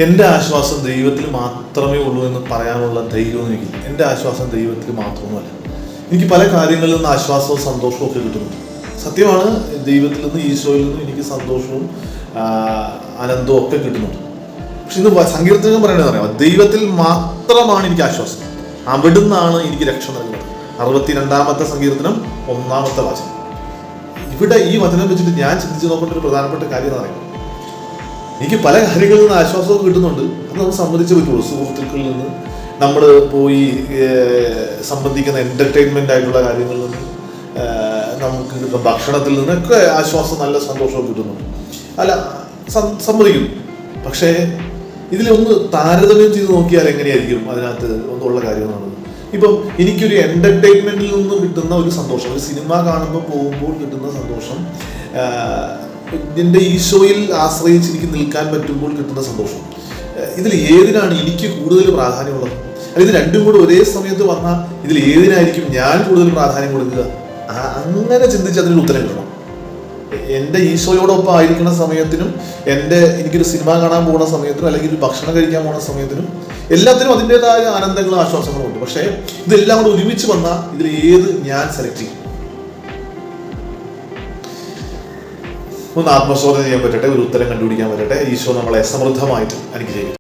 എൻ്റെ ആശ്വാസം ദൈവത്തിൽ മാത്രമേ ഉള്ളൂ എന്ന് പറയാനുള്ള ധൈര്യമൊന്നും എനിക്കില്ല. എൻ്റെ ആശ്വാസം ദൈവത്തിൽ മാത്രമല്ല. എനിക്ക് പല കാര്യങ്ങളിൽ നിന്ന് ആശ്വാസവും സന്തോഷവും ഒക്കെ കിട്ടുന്നുണ്ട്. സത്യമാണ്, ദൈവത്തിൽ നിന്ന്, ഈശോയിൽ നിന്നും എനിക്ക് സന്തോഷവും ആനന്ദവും ഒക്കെ കിട്ടുന്നുണ്ട്. പക്ഷെ ഇന്ന് സങ്കീർത്തനം പറയണത് പറയാം, ദൈവത്തിൽ മാത്രമാണ് എനിക്ക് ആശ്വാസം, അവിടുന്നാണ് എനിക്ക് രക്ഷ നൽകുന്നത്. 62-ാമത്തെ സങ്കീർത്തനം 1-ാമത്തെ വാചകം. ഇവിടെ ഈ വചനം വെച്ചിട്ട് ഞാൻ ചിന്തിച്ച് നോക്കേണ്ട ഒരു പ്രധാനപ്പെട്ട കാര്യം എന്ന് പറയുന്നത്, എനിക്ക് പല കാര്യങ്ങളിൽ നിന്ന് ആശ്വാസവും കിട്ടുന്നുണ്ട്. അത് നമ്മൾ സമ്മതിച്ചേ പറ്റുള്ളൂ. സുഹൃത്തുക്കളിൽ നിന്ന്, നമ്മൾ പോയി സംബന്ധിക്കുന്ന എൻ്റർടൈൻമെൻ്റ് ആയിട്ടുള്ള കാര്യങ്ങളിൽ നിന്ന്, നമുക്ക് കിട്ടുന്ന ഭക്ഷണത്തിൽ നിന്നൊക്കെ ആശ്വാസം, നല്ല സന്തോഷവും കിട്ടുന്നുണ്ട്. അല്ല, സമ്മതിക്കുന്നു. പക്ഷേ ഇതിലൊന്ന് താരതമ്യം ചെയ്ത് നോക്കിയാൽ എങ്ങനെയായിരിക്കും അതിനകത്ത് ഒന്നുള്ള കാര്യമെന്നാണ്. ഇപ്പം എനിക്കൊരു എൻ്റർടൈൻമെൻറ്റിൽ നിന്ന് കിട്ടുന്ന ഒരു സന്തോഷം, ഒരു സിനിമ കാണുമ്പോൾ പോകുമ്പോൾ കിട്ടുന്ന സന്തോഷം, എൻ്റെ ഈശോയിൽ ആശ്രയിച്ച് എനിക്ക് നിൽക്കാൻ പറ്റുമ്പോൾ കിട്ടുന്ന സന്തോഷം, ഇതിൽ ഏതിനാണ് എനിക്ക് കൂടുതൽ പ്രാധാന്യമുള്ളത്? അല്ലെങ്കിൽ ഇത് രണ്ടും കൂടെ ഒരേ സമയത്ത് വന്നാൽ ഇതിൽ ഏതിനായിരിക്കും ഞാൻ കൂടുതൽ പ്രാധാന്യം കൊടുക്കുക? അങ്ങനെ ചിന്തിച്ച് അതിനൊരു ഉത്തരം കിട്ടണം. എൻ്റെ ഈശോയോടൊപ്പം ആയിരിക്കുന്ന സമയത്തിനും, എനിക്കൊരു സിനിമ കാണാൻ പോകുന്ന സമയത്തിനും, അല്ലെങ്കിൽ ഒരു ഭക്ഷണം കഴിക്കാൻ പോകുന്ന സമയത്തിനും, എല്ലാത്തിനും അതിൻ്റെതായ ആനന്ദങ്ങളും ആശ്വാസങ്ങളും ഉണ്ട്. പക്ഷേ ഇതെല്ലാം കൂടെ ഒരുമിച്ച് വന്നാൽ ഇതിൽ ഏത് ഞാൻ സെലക്ട് ചെയ്യും? ഒന്ന് ആത്മശോധന ചെയ്യാൻ പറ്റട്ടെ, ഒരു ഉത്തരം കണ്ടുപിടിക്കാൻ പറ്റട്ടെ. ഈശോ നമ്മളെ സമൃദ്ധമായിട്ട് അനുഗ്രഹിക്കും.